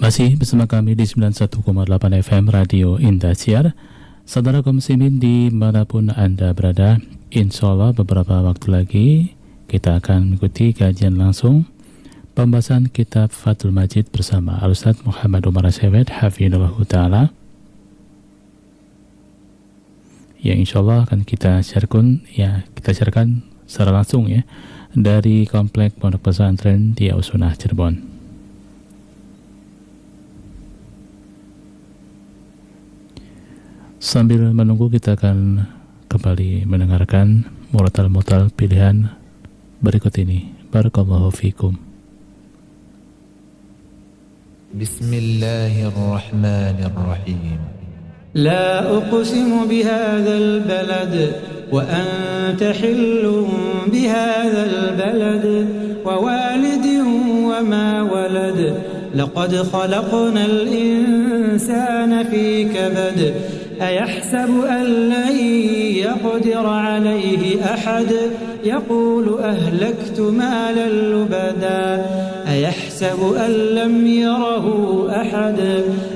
Masih bersama kami di 91,8 FM Radio Indosiar. Saudara kaum muslimin dimanapun Anda berada, insya Allah beberapa waktu lagi kita akan mengikuti kajian langsung pembahasan kitab Fathul Majid bersama Al-Ustadz Muhammad Umar Asyawed Hafidhullah Ta'ala, yang insya Allah akan kita sharekan secara langsung ya dari Komplek Pondok Pesantren Diausunah Cirebon. Sambil menunggu, kita akan kembali mendengarkan murotal pilihan berikut ini. Barakallahu fikum. Bismillahirrahmanirrahim. La uqsimu bihadzal balad wa anta hillun bihadzal balad wa walidin wa ma walad laqad khalaqnal insana fi kabad أيحسب أن لن يقدر عليه أحد يقول أهلكت مالا لبدا أيحسب أن لم يره أحد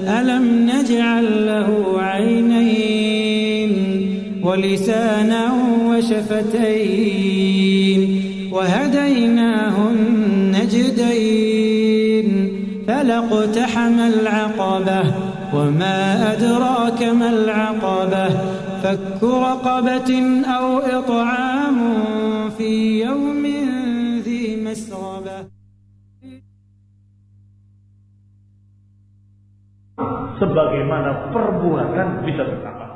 ألم نجعل له عينين ولسانا وشفتين وهديناه النجدين فلاقتحم العقبة وما أدراك ما العقبة فك رقبة أو إطعام في يوم ذي مسغبة. Sebagaimana perbuatan bisa bertambah.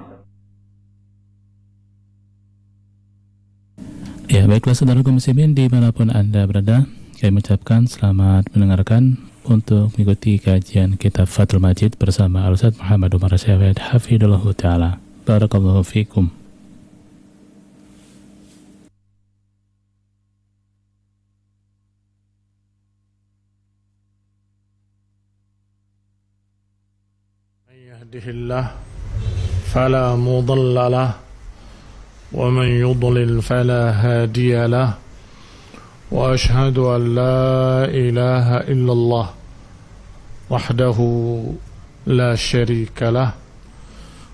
Ya, baiklah saudara kaum muslimin dimanapun Anda berada, kami mengucapkan selamat mendengarkan untuk mengikuti kajian kitab Fathul Majid bersama Al-Ustadz Muhammad Umar Asyawed Hafidhullah Ta'ala. Barakallahu fikum. Man yahdihillah fala mudilla lah wa man yudlil fala hadiya lah. وأشهد أن لا إله إلا الله وحده لا شريك له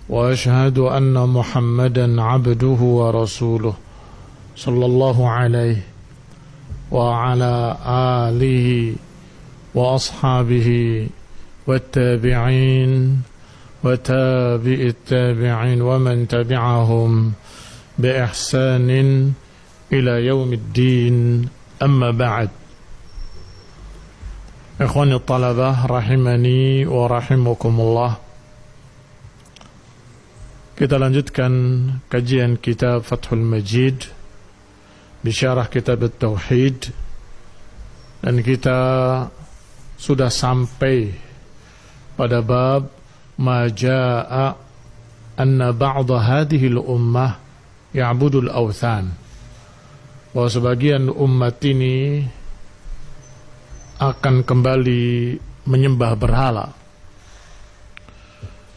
وأشهد أن محمدا عبده ورسوله صلى الله عليه وعلى آله وأصحابه والتابعين وتابع التابعين ومن تبعهم بإحسان إلى يوم الدين. Amma ba'd. Ikhwani talabah rahimani wa rahimakumullah. Kita lanjutkan kajian kitab Fathul Majid bisyarah kitab At-Tauhid, dan kita sudah sampai pada bab ma jaa'a anna ba'da hadhihi al-ummah ya'budu al-awthan, bahwa sebagian umat ini akan kembali menyembah berhala.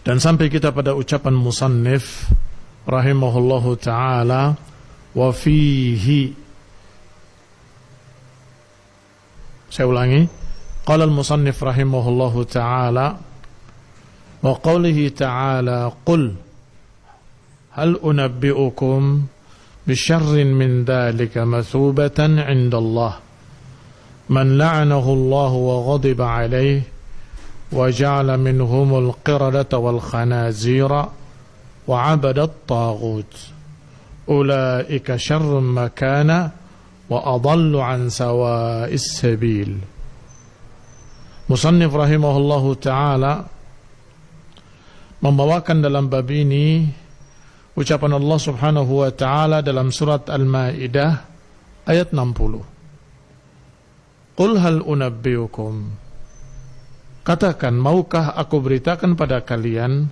Dan sampai kita pada ucapan musannif rahimahullahu ta'ala, wa fihi, saya ulangi, qala al-musannif rahimahullahu ta'ala wa qawlihi ta'ala qul hal unabbi'ukum بشر من ذلك مثوبة عند الله من لعنه الله وغضب عليه وجعل منهم القردة والخنازير وعبد الطاغوت أولئك شر مكانا وأضل عن سواء السبيل. Musannif rahimahullahu ta'ala membawakan dalam bab ini ucapan Allah subhanahu wa ta'ala dalam surat Al-Ma'idah ayat 60. Qul hal unabbiukum, katakan, maukah aku beritakan pada kalian,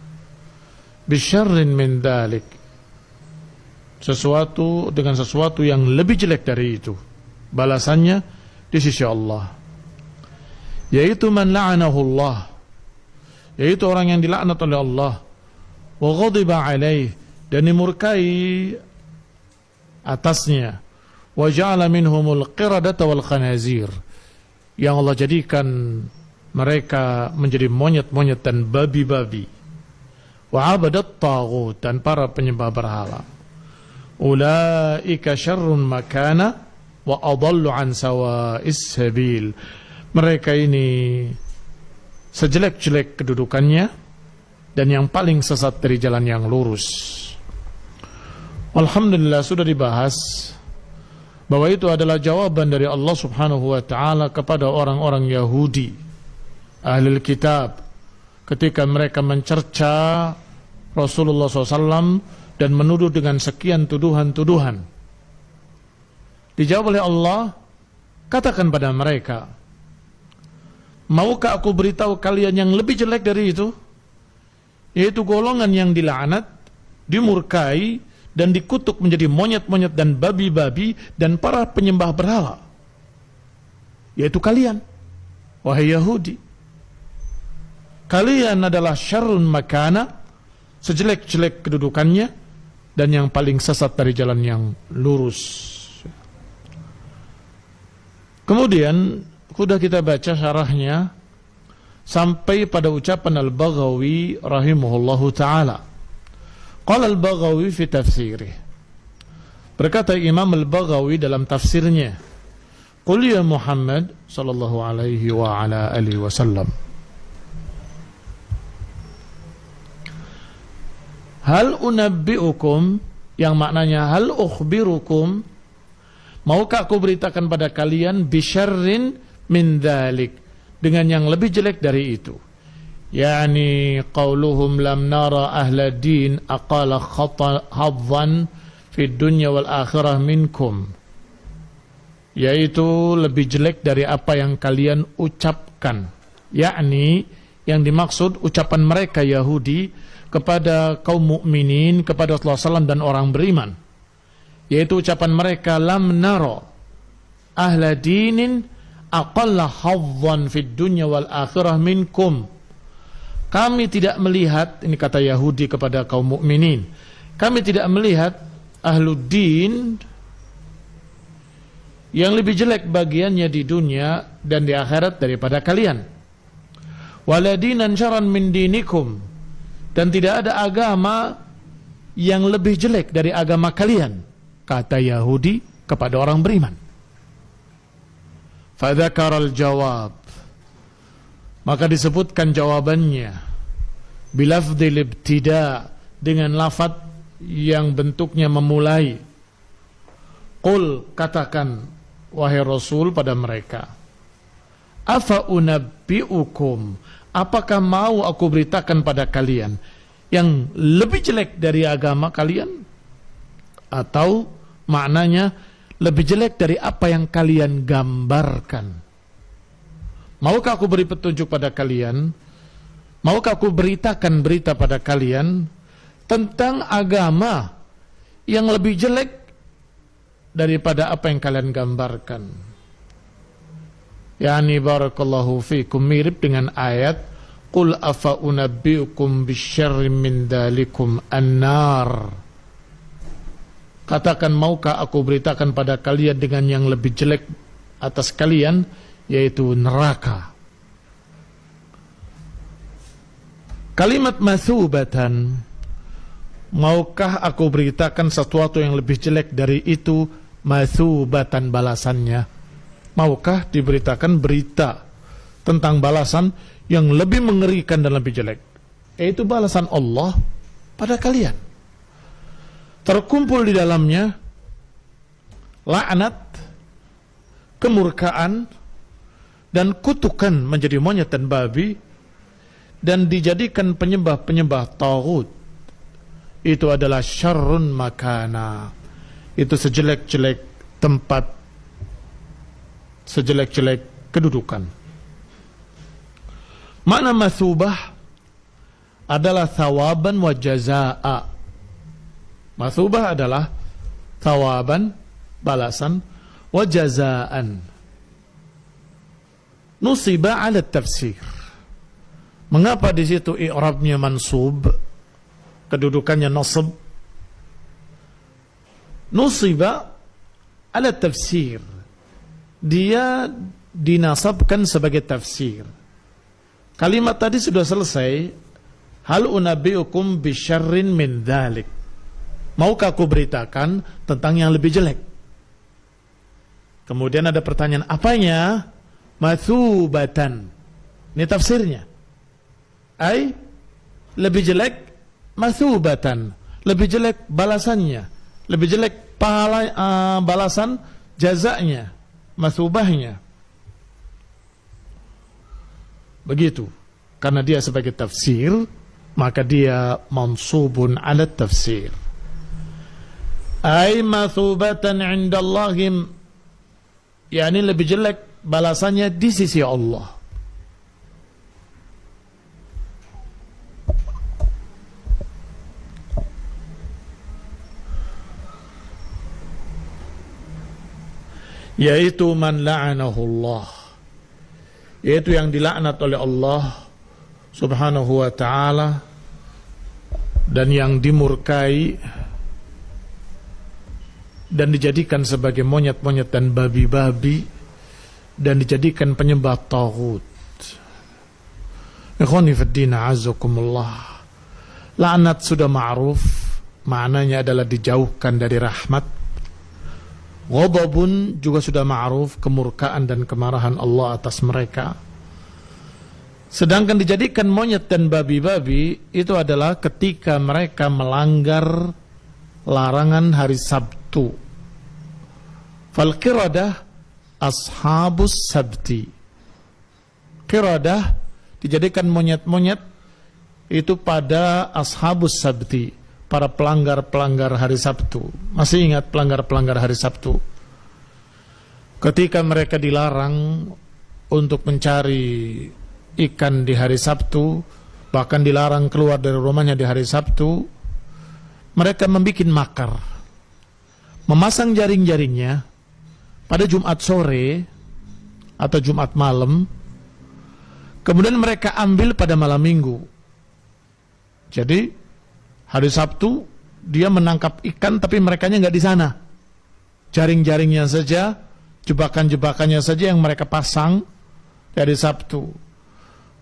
bisyarrin min dhalik, dengan sesuatu yang lebih jelek dari itu, balasannya di sisi Allah, yaitu man la'anahu Allah, yaitu orang yang dilaknat oleh Allah, wa ghadiba alaih, dan dimurkai atasnya, wa ja'ala minhumul qiradata wal khanazir, yang Allah jadikan mereka menjadi monyet-monyet dan babi-babi. Wa abadat taghut, dan para penyembah berhala. Ulaika syarrun makana wa adallu an sawa'is sabil. Mereka ini sejelek-jelek kedudukannya dan yang paling sesat dari jalan yang lurus. Alhamdulillah sudah dibahas bahwa itu adalah jawaban dari Allah Subhanahu wa taala kepada orang-orang Yahudi, Ahlul Kitab, ketika mereka mencerca Rasulullah SAW dan menuduh dengan sekian tuduhan-tuduhan. Dijawab oleh Allah, katakan pada mereka, maukah aku beritahu kalian yang lebih jelek dari itu? Yaitu golongan yang dilaknat, dimurkai, dan dikutuk menjadi monyet-monyet dan babi-babi dan para penyembah berhala. Yaitu kalian, wahai Yahudi. Kalian adalah syarrun makana, sejelek-jelek kedudukannya, dan yang paling sesat dari jalan yang lurus. Kemudian sudah kita baca syarahnya sampai pada ucapan Al-Baghawi rahimahullahu ta'ala. Qala Al-Baghawi fi tafsirih, berkata Imam Al-Baghawi dalam tafsirnya, Qul ya Muhammad sallallahu alaihi wa ala alihi wasallam, hal unabbi'ukum, yang maknanya hal ukhbirukum, maukah aku beritakan pada kalian bisyarrin min dhalik, dengan yang lebih jelek dari itu. Yani qauluhum lam nara ahla din aqala khadhan fid dunya wal akhirah minkum, yaitu lebih jelek dari apa yang kalian ucapkan. Yakni yang dimaksud ucapan mereka Yahudi kepada kaum mukminin, kepada Rasulullah SAW dan orang beriman, yaitu ucapan mereka lam nara ahla dinin aqalla hadhan fid dunya wal akhirah minkum. Kami tidak melihat, ini kata Yahudi kepada kaum mukminin, kami tidak melihat ahluddin yang lebih jelek bagiannya di dunia dan di akhirat daripada kalian. Waladinan syaran min dinikum, dan tidak ada agama yang lebih jelek dari agama kalian, kata Yahudi kepada orang beriman. Fadzakaral jawab, maka disebutkan jawabannya bilafdzil ibtida, dengan lafaz yang bentuknya memulai. Qul, katakan wahai Rasul pada mereka, afa unabbi'ukum, apakah mau aku beritakan pada kalian yang lebih jelek dari agama kalian? Atau maknanya lebih jelek dari apa yang kalian gambarkan. Maukah aku beri petunjuk pada kalian? Maukah aku beritakan berita pada kalian tentang agama yang lebih jelek daripada apa yang kalian gambarkan? Yani barakallahu fikum, mirip dengan ayat Qul afa unabbiukum bisyarrin min dalikum an-nar. Katakan, maukah aku beritakan pada kalian dengan yang lebih jelek atas kalian, yaitu neraka. Kalimat mathubatan, maukah aku beritakan sesuatu yang lebih jelek dari itu, mathubatan balasannya. Maukah diberitakan berita tentang balasan yang lebih mengerikan dan lebih jelek, yaitu balasan Allah pada kalian. Terkumpul di dalamnya laknat, kemurkaan, dan kutukan menjadi monyet dan babi, dan dijadikan penyembah-penyembah taghut. Itu adalah syarrun makana, itu sejelek-jelek tempat, sejelek-jelek kedudukan. Makna mathubah adalah thawaban wa jazaa. Mathubah adalah thawaban, balasan, wa jazaan. Nusiba ala tafsir. Mengapa di situ i'rabnya mansub, kedudukannya nasab? Nusiba ala tafsir, dia dinasabkan sebagai tafsir. Kalimat tadi sudah selesai. Hal unabbiukum bisyarrin min dzalik. Maukah aku beritakan tentang yang lebih jelek? Kemudian ada pertanyaan, apanya? Mathubatan. Ini tafsirnya. Lebih jelek mathubatan. Lebih jelek balasannya. Lebih jelek pahala, balasan jazanya, mathubahnya. Begitu. Karena dia sebagai tafsir, maka dia mansubun ala tafsir. Mathubatan indallahim, yakni lebih jelek balasannya di sisi Allah. Yaitu man la'anahullah, yaitu yang dilaknat oleh Allah subhanahu wa ta'ala dan yang dimurkai dan dijadikan sebagai monyet-monyet dan babi-babi dan dijadikan penyembah taghut. Ikhwani fiddin a'azzakumullah. Laknat sudah ma'ruf, maknanya adalah dijauhkan dari rahmat. Ghadabun juga sudah ma'ruf, kemurkaan dan kemarahan Allah atas mereka. Sedangkan dijadikan monyet dan babi-babi itu adalah ketika mereka melanggar larangan hari Sabtu. Fal qiradah ashabus sabti. Qiradah dijadikan monyet-monyet itu pada ashabus sabti, para pelanggar-pelanggar hari Sabtu. Masih ingat pelanggar-pelanggar hari Sabtu? Ketika mereka dilarang untuk mencari ikan di hari Sabtu, bahkan dilarang keluar dari rumahnya di hari Sabtu, mereka membuat makar, memasang jaring-jaringnya pada Jumat sore atau Jumat malam, kemudian mereka ambil pada malam Minggu. Jadi hari Sabtu dia menangkap ikan, tapi merekanya nggak di sana. Jaring-jaringnya saja, jebakan-jebakannya saja yang mereka pasang dari Sabtu.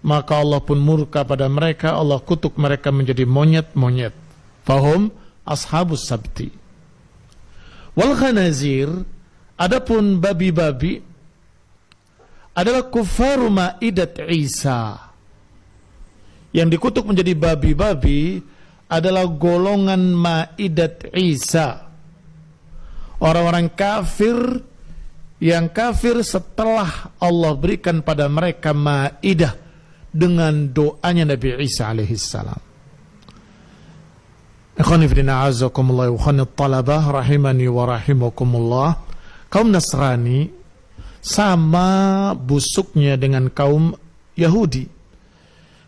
Maka Allah pun murka pada mereka, Allah kutuk mereka menjadi monyet-monyet. Fahum ashabus sabti. Wal khanazir, adapun babi-babi adalah kufaru ma'idat Isa. Yang dikutuk menjadi babi-babi adalah golongan Ma'idat Isa, orang-orang kafir yang kafir setelah Allah berikan pada mereka Ma'idah dengan doanya Nabi Isa alaihissalam. Ikhwani fillah a'azzakumullah wa ikhwani talabah rahimani wa rahimakumullah. Kaum Nasrani sama busuknya dengan kaum Yahudi.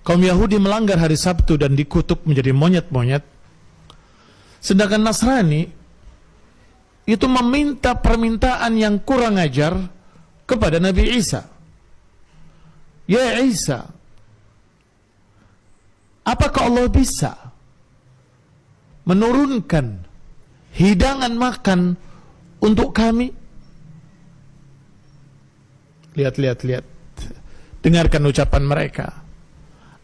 Kaum Yahudi melanggar hari Sabtu dan dikutuk menjadi monyet-monyet. Sedangkan Nasrani itu meminta permintaan yang kurang ajar kepada Nabi Isa. Ya Isa, apakah Allah bisa menurunkan hidangan makan untuk kami? Lihat. Dengarkan ucapan mereka.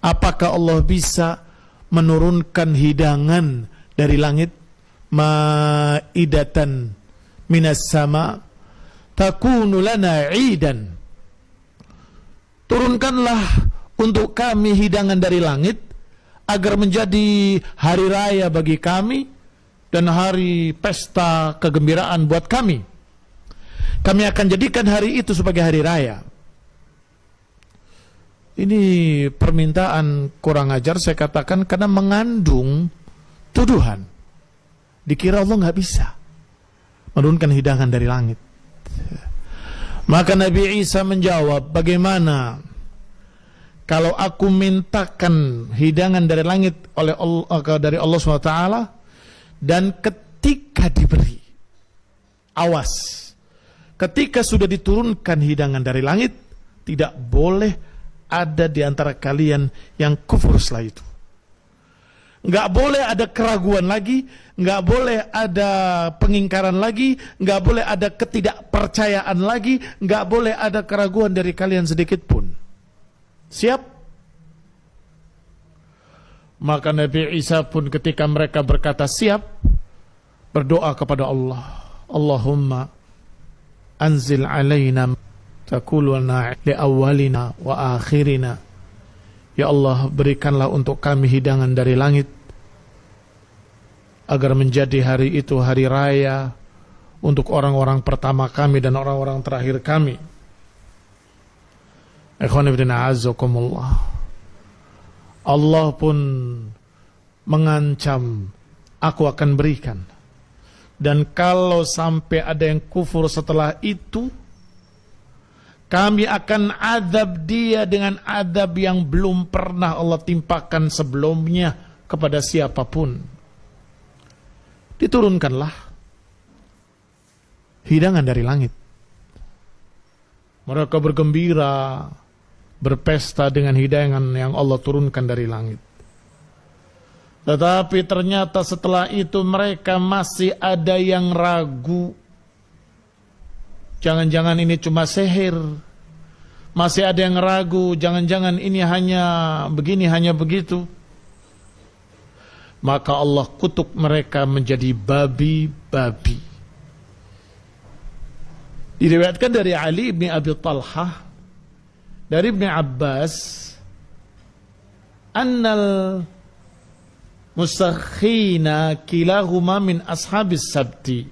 Apakah Allah bisa menurunkan hidangan dari langit? Ma'idatan minas sama takunu lana 'idan. Turunkanlah untuk kami hidangan dari langit agar menjadi hari raya bagi kami dan hari pesta kegembiraan buat kami. Kami akan jadikan hari itu sebagai hari raya. Ini permintaan kurang ajar, saya katakan, karena mengandung tuduhan. Dikira Allah nggak bisa menurunkan hidangan dari langit. Maka Nabi Isa menjawab, bagaimana kalau aku mintakan hidangan dari langit oleh Allah, dari Allah SWT, dan ketika diberi, awas, ketika sudah diturunkan hidangan dari langit, tidak boleh ada di antara kalian yang kufur setelah itu. Nggak boleh ada keraguan lagi, nggak boleh ada pengingkaran lagi, nggak boleh ada ketidakpercayaan lagi, nggak boleh ada keraguan dari kalian sedikit pun. Siap? Maka Nabi Isa pun ketika mereka berkata siap, berdoa kepada Allah, Allahumma anzil alaina takuluna li awalina wa akhirina. Ya Allah, berikanlah untuk kami hidangan dari langit agar menjadi hari itu hari raya untuk orang-orang pertama kami dan orang-orang terakhir kami. Ikhwan ibn a'azzakumullah, Allah pun mengancam, aku akan berikan. Dan kalau sampai ada yang kufur setelah itu, kami akan azab dia dengan azab yang belum pernah Allah timpakan sebelumnya kepada siapapun. Diturunkanlah hidangan dari langit. Mereka bergembira, berpesta dengan hidangan yang Allah turunkan dari langit. Tetapi ternyata setelah itu mereka masih ada yang ragu. Jangan-jangan ini cuma sihir. Masih ada yang ragu, jangan-jangan ini hanya begini, hanya begitu. Maka Allah kutuk mereka menjadi babi-babi. Diriwayatkan dari Ali bin Abi Talhah, dari Ibn Abbas, annal musakhina kilahuma min ashabis sabti.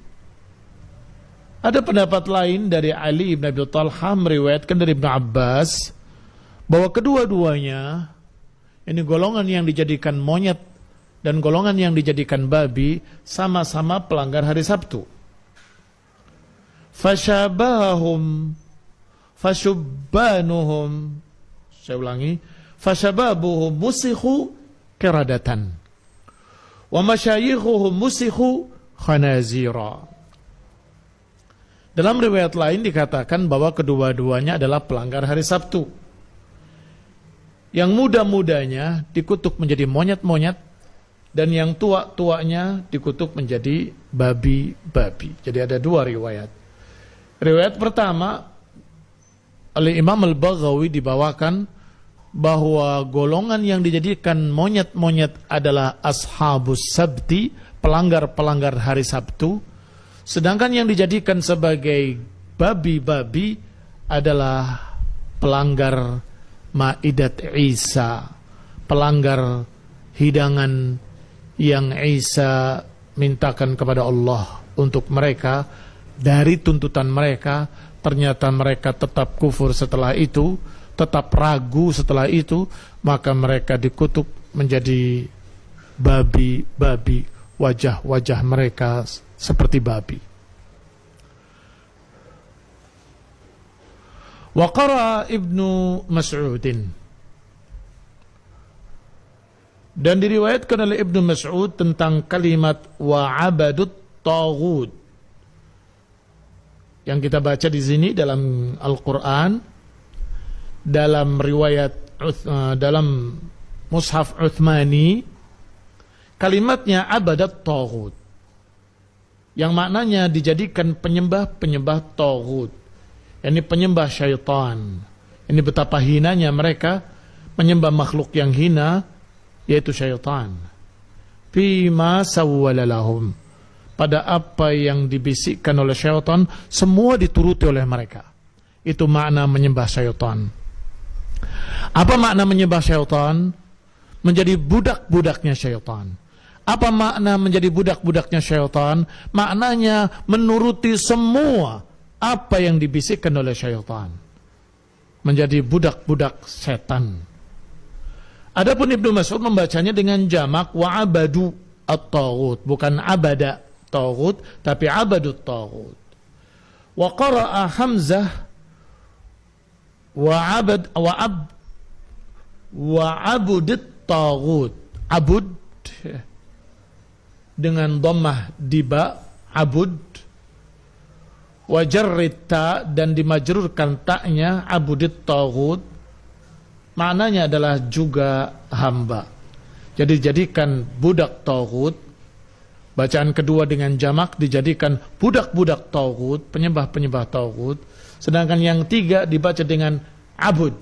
Ada pendapat lain dari Ali bin Abi Talhah meriwayatkan dari Ibn Abbas bahwa kedua-duanya, ini golongan yang dijadikan monyet dan golongan yang dijadikan babi, sama-sama pelanggar hari Sabtu. Fashabahum fashubbanuhum, saya ulangi, fashababuhum musikhu kiradatan wa masyayikhuhum musikhu khanazira. Dalam riwayat lain dikatakan bahwa kedua-duanya adalah pelanggar hari Sabtu. Yang muda-mudanya dikutuk menjadi monyet-monyet, dan yang tua-tuanya dikutuk menjadi babi-babi. Jadi ada dua riwayat. Riwayat pertama oleh Imam Al-Baghawi dibawakan bahwa golongan yang dijadikan monyet-monyet adalah ashabus sabti, pelanggar-pelanggar hari Sabtu. Sedangkan yang dijadikan sebagai babi-babi adalah pelanggar Maidat Isa, pelanggar hidangan yang Isa mintakan kepada Allah untuk mereka. Dari tuntutan mereka, ternyata mereka tetap kufur setelah itu, tetap ragu setelah itu, maka mereka dikutuk menjadi babi-babi, wajah-wajah mereka seperti babi. Wa qara Ibnu Mas'udin, dan diriwayatkan oleh Ibnu Mas'ud tentang kalimat wa abadut taghut yang kita baca di sini dalam Al-Qur'an, dalam riwayat dalam Mushaf Utsmani, kalimatnya abadat taghut, yang maknanya dijadikan penyembah-penyembah taghut, yakni penyembah syaitan. Ini betapa hinanya mereka menyembah makhluk yang hina, yaitu syaitan. Fima sawwala lahum, pada apa yang dibisikkan oleh syaitan, semua dituruti oleh mereka. Itu makna menyembah syaitan. Apa makna menyembah syaitan? Menjadi budak-budaknya syaitan. Apa makna menjadi budak-budaknya syaitan? Maknanya menuruti semua apa yang dibisikkan oleh syaitan. Menjadi budak-budak setan. Adapun Ibnu Mas'ud membacanya dengan jamak wa abadu at-taghut, bukan abada taghut, tapi abadut taghut. Wa qara'a Hamzah wa abudit taghut, abud dengan dhammah di ba, abud, wa jarrit ta, dan dimajrurkan ta'nya, abudit taghut, maknanya adalah juga hamba. Jadi jadikan budak taghut. Bacaan kedua dengan jamak dijadikan budak-budak taghut, penyembah-penyembah taghut. Sedangkan yang tiga dibaca dengan abud.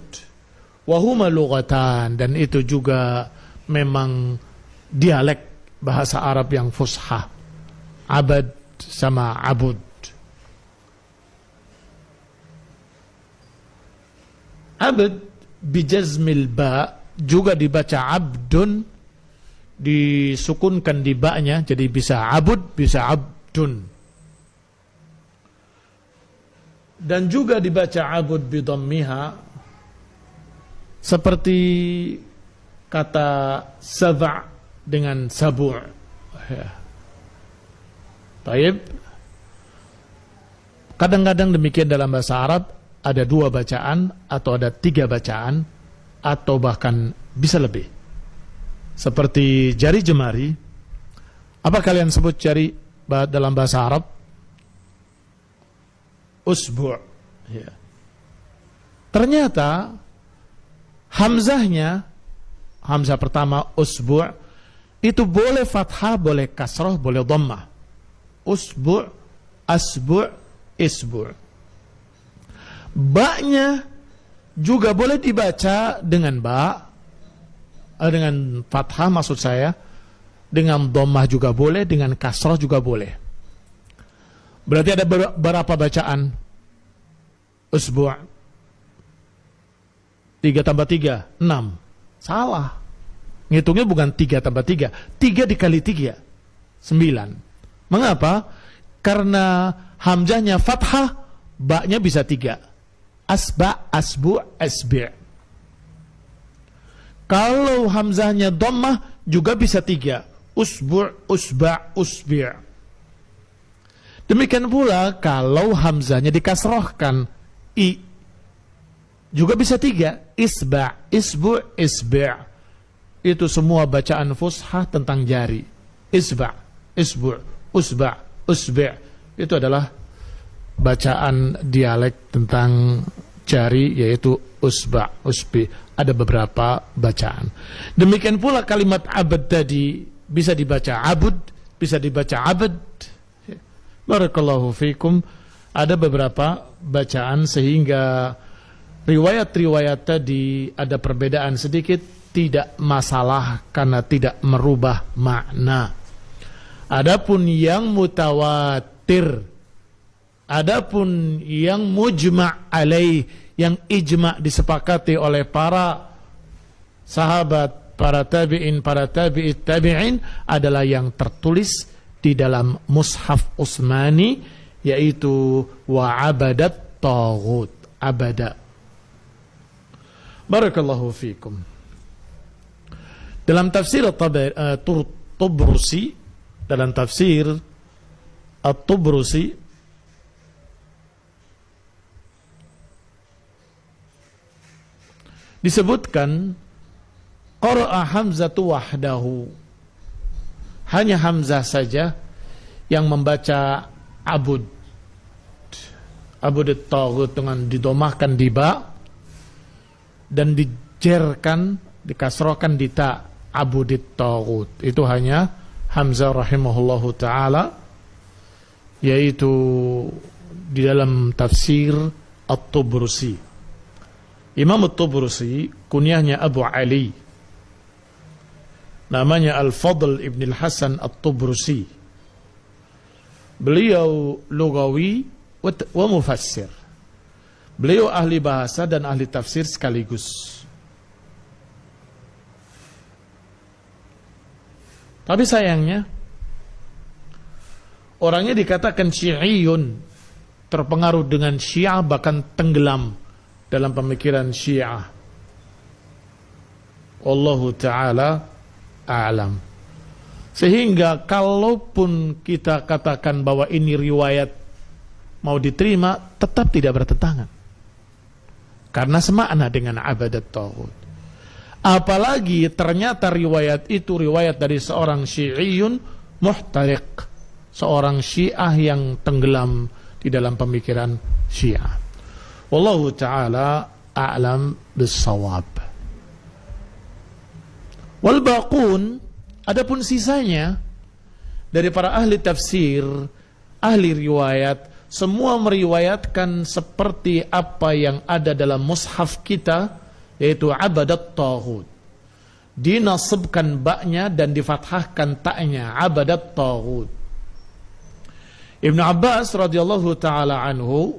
Wahuma lughatan, dan itu juga memang dialek bahasa Arab yang fusha. Abad sama abud. Abd bijazmil ba juga dibaca abdun, disukunkan di ba-nya, jadi bisa abud, bisa abdun. Dan juga dibaca abud bidhammiha, seperti kata saba' dengan sabu'. Ya. Baik. Kadang-kadang demikian dalam bahasa Arab, ada 2 bacaan, atau ada 3 bacaan, atau bahkan bisa lebih. Seperti jari jemari. Apa kalian sebut jari dalam bahasa Arab? Usbu'. Ya. Ternyata hamzahnya, hamzah pertama usbu', itu boleh fathah, boleh kasrah, boleh dhammah. Usbu', asbu', isbu'. Ba-nya juga boleh dibaca dengan ba, dengan fathah maksud saya, dengan dhammah juga boleh, dengan kasrah juga boleh. Berarti ada berapa bacaan? Usbu'. 3 tambah 3, 6. Salah. Ngitungnya bukan 3 tambah 3. 3 dikali 3, 9. Mengapa? Karena hamzahnya fathah, ba-nya bisa 3. Asba, asbu, asbi'. Kalau hamzahnya dhammah juga bisa 3. Usbu', usba', usbi'. Demikian pula kalau hamzahnya dikasrohkan, i, juga bisa 3. Isba', isbu', isbi'. Itu semua bacaan fushah tentang jari. Isba', isbu', usba', usbi'. Itu adalah bacaan dialek tentang jari, yaitu usba', usbi'. Ada beberapa bacaan. Demikian pula kalimat abad tadi bisa dibaca abud, bisa dibaca abad. Barakallahu fikum. Ada beberapa bacaan sehingga riwayat-riwayat tadi ada perbedaan sedikit, tidak masalah karena tidak merubah makna. Adapun yang mutawatir, adapun yang mujma' alaih, yang ijma' disepakati oleh para sahabat, para tabi'in, para tabi'it tabi'in, adalah yang tertulis di dalam mushaf Utsmani, yaitu wa abadat taghut, abada. Barakallahu fikum. Dalam tafsir At-Tubrusi, dalam tafsir At-Tubrusi, disebutkan qara'a Hamzatu wahdahu, hanya Hamzah saja yang membaca abud, abud at-taghut, dengan didomahkan di ba dan dijerkan, dikasrohkan di ta, abud at-taghut. Itu hanya Hamzah rahimahullahu ta'ala, yaitu di dalam tafsir At-Tubrusi. Imam At-Tubrusi kunyahnya Abu Ali, namanya Al-Fadl ibn Al-Hasan At-Tubrusi. Beliau lugawi wa mufassir. Beliau ahli bahasa dan ahli tafsir sekaligus. Tapi sayangnya orangnya dikatakan Syi'iyun, terpengaruh dengan Syiah, bahkan tenggelam dalam pemikiran Syiah. Wallahu ta'ala a'lam. Sehingga kalaupun kita katakan bahwa ini riwayat mau diterima, tetap tidak bertentangan, karena semakna dengan abadat taghut. Apalagi ternyata riwayat itu riwayat dari seorang Syi'iyun muhtariq, seorang Syiah yang tenggelam di dalam pemikiran Syiah. Wallahu ta'ala a'lam bis-shawab. Wal baqun, adapun sisanya dari para ahli tafsir, ahli riwayat, semua meriwayatkan seperti apa yang ada dalam mushaf kita, yaitu abadat taghut. dinasibkan baknya dan difathahkan ta'nya, abadat taghut. Ibnu Abbas radhiyallahu taala anhu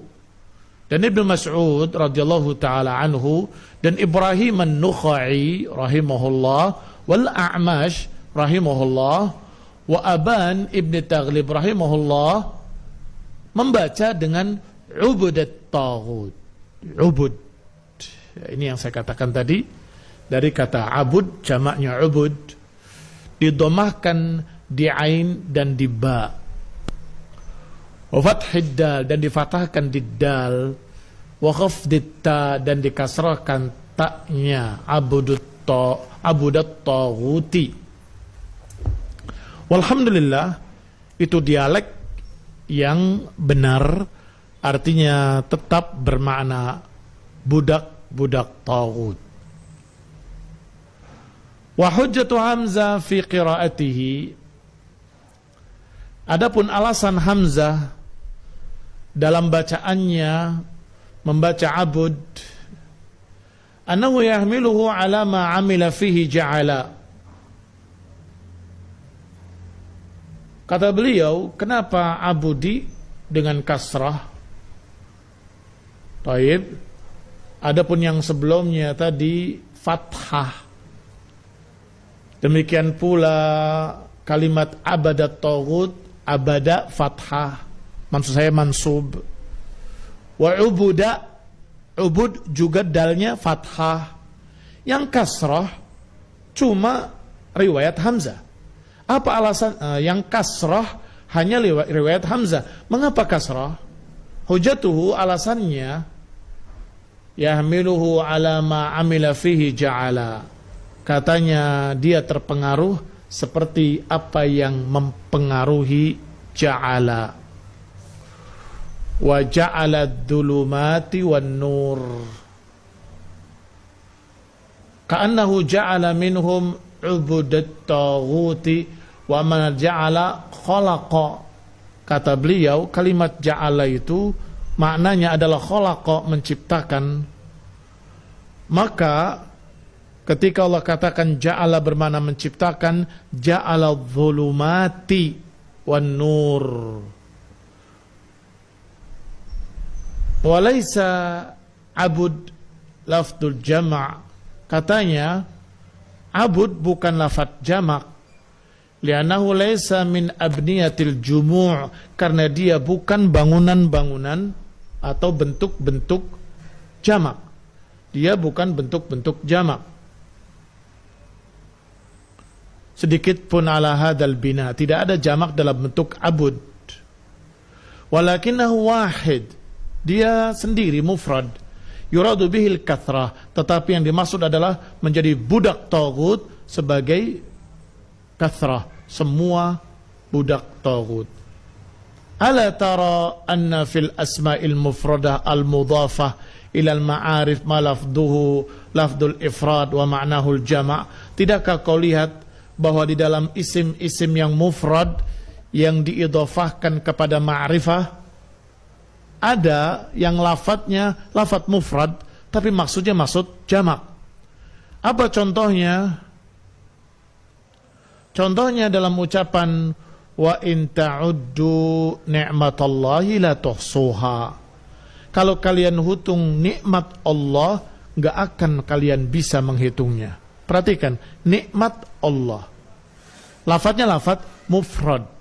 dan Ibnu Mas'ud radhiyallahu taala anhu dan Ibrahim An-Nukhai rahimahullah wal A'mash rahimahullah wa Aban Ibn Taghlib rahimahullah membaca dengan ubudat taghut. Ubud. Ini yang saya katakan tadi, dari kata abud jamaknya ubud, didomahkan di ain dan di ba, wa fathid dal dan difatahkan di dal, wa khafdit ta dan dikasrahkan ta'nya, abudat taghuti. Walhamdulillah, itu dialek yang benar, artinya tetap bermakna budak taghut. Wa hujjatu Hamzah fi qiraatihi, adapun alasan Hamzah dalam bacaannya membaca abud, annahu yahmiluhu ala ma amila fihi ja'ala. Kata beliau, kenapa abudi dengan kasrah? Taib. Adapun yang sebelumnya tadi fathah. Demikian pula kalimat abadat taghut, abada fathah, maksud saya mansub. Wa ubuda, ubud juga dalnya fathah. Yang kasrah cuma riwayat Hamzah. Apa alasan yang kasrah hanya riwayat Hamzah? Mengapa kasrah? Hujatuhu, alasannya, yahmiluhu ala ma amila fihi ja'ala. Katanya dia terpengaruh seperti apa yang mempengaruhi ja'ala. Wa ja'ala dhulumati wan nur. Ka'annahu ja'ala minhum ubudat taghuti wa man ja'ala khalaqa. Kata beliau, kalimat ja'ala itu maknanya adalah khalaqa, menciptakan. Maka ketika Allah katakan ja'ala bermakna menciptakan, ja'ala dhulumati wan nur. Walaysa abud lafdul jama'. Katanya abud bukan lafaz jamak, li'annahu laysa min abniyatil jumu', karena dia bukan bangunan-bangunan atau bentuk-bentuk jamak. Dia bukan bentuk-bentuk jamak. Sedikit pun ala hadal bina, tidak ada jamak dalam bentuk abud. Walakinahu wahid, dia sendiri mufrad. Yuradu bihil kathrah, tetapi yang dimaksud adalah menjadi budak taghut sebagai kathrah, semua budak taghut. Ala tara anna fil asma'il mufradah al-mudhafah ila al-ma'arif ma lafduhu lafdul ifrad wa ma'nahu al-jama'. Tidakkah kau lihat bahwa di dalam isim-isim yang mufrad yang diidhafahkan kepada ma'rifah, ada yang lafadznya lafadz mufrad tapi maksudnya maksud jamak. Apa contohnya? Contohnya dalam ucapan wa in ta'uddu ni'matallahi la tuhsuha. Kalau kalian hitung nikmat Allah, enggak akan kalian bisa menghitungnya. Perhatikan, nikmat Allah. Lafadznya lafadz mufrad.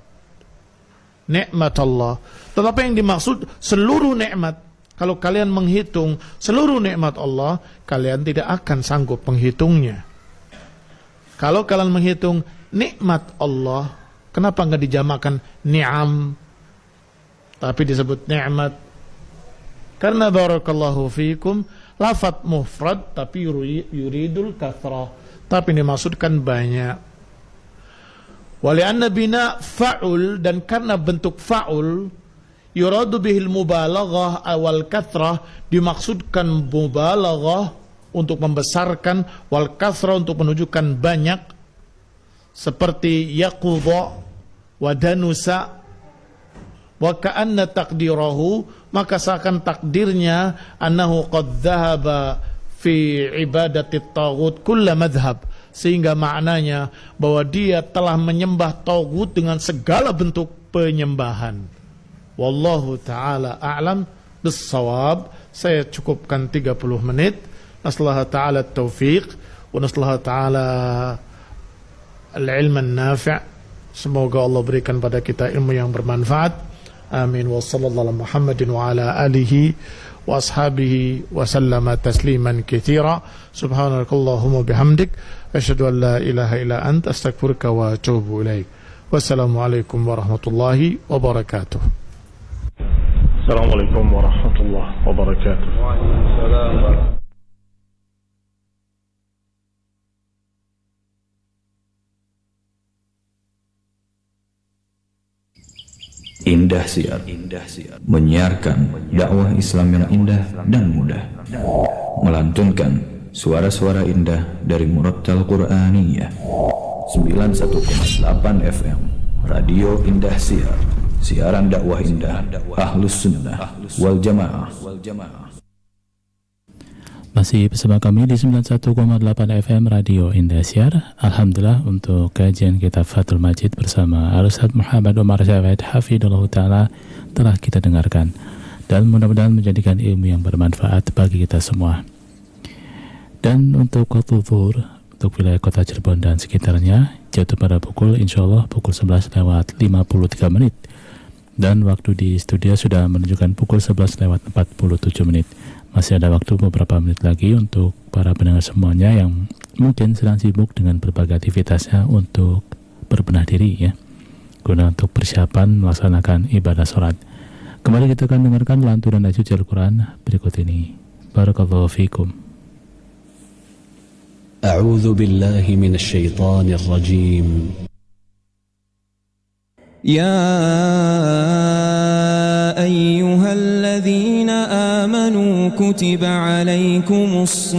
Nikmat Allah. Tetapi yang dimaksud seluruh nikmat. Kalau kalian menghitung seluruh nikmat Allah, kalian tidak akan sanggup menghitungnya. Kalau kalian menghitung nikmat Allah, kenapa enggak dijamakkan ni'am tapi disebut nikmat? Karena barakallahu fikum, lafadz mufrad tapi yuridul kathrah, tapi dimaksudkan banyak. Walianna bina fa'ul, dan karena bentuk fa'ul yuradu bihil mubalaghah awal kathrah, dimaksudkan mubalaghah untuk membesarkan, wal kathrah untuk menunjukkan banyak, seperti yaqudha wa danusa. Wa ka'anna taqdirahu, maka seakan takdirnya annahu qad dhahaba fi ibadati taghut kulla madhhab, sehingga maknanya bahwa dia telah menyembah taghut dengan segala bentuk penyembahan. Wallahu ta'ala a'lam bis-shawab. Saya cukupkan 30 menit. Nasallahu ta'ala at-taufiq wa nasallahu ta'ala al-ilm an-nafi'. Semoga Allah berikan pada kita ilmu yang bermanfaat. Amin. Wa sallallahu ala Muhammadin wa ala alihi wa ashabihi wa sallama tasliman katsira. Subhanakallahumma bihamdik asyhadu an la ilaha illa anta astaghfiruka wa atubu ilaik. Wassalamualaikum warahmatullahi wabarakatuh. Assalamualaikum warahmatullahi wabarakatuh. Indah Siar menyiarkan dakwah Islam yang indah dan mudah, melantunkan suara-suara indah dari Murattal Qur'aniyah. 91,8 FM Radio Indah Siar, siaran dakwah indah Ahlus Sunnah wal Jamaah. Masih bersama kami di 91,8 FM Radio Indosiar. Alhamdulillah untuk kajian kitab Fathul Majid bersama Al-Ustaz Muhammad Omar Syawed hafidhullah ta'ala telah kita dengarkan, dan mudah-mudahan menjadikan ilmu yang bermanfaat bagi kita semua. Dan untuk waktu zuhur untuk wilayah kota Cirebon dan sekitarnya jatuh pada insyaallah pukul 11:53 menit, dan waktu di studio sudah menunjukkan pukul 11:47 menit. Masih ada waktu beberapa menit lagi untuk para pendengar semuanya yang mungkin sedang sibuk dengan berbagai aktivitasnya untuk berbenah diri ya, guna untuk persiapan melaksanakan ibadah sholat. Kembali kita akan dengarkan lantunan ayat suci Al-Quran berikut ini. Barakallahu fikum. A'udzu billahi minasy syaithanir rajim. Ya ayyuhalladzina amanu kutiba alaikumus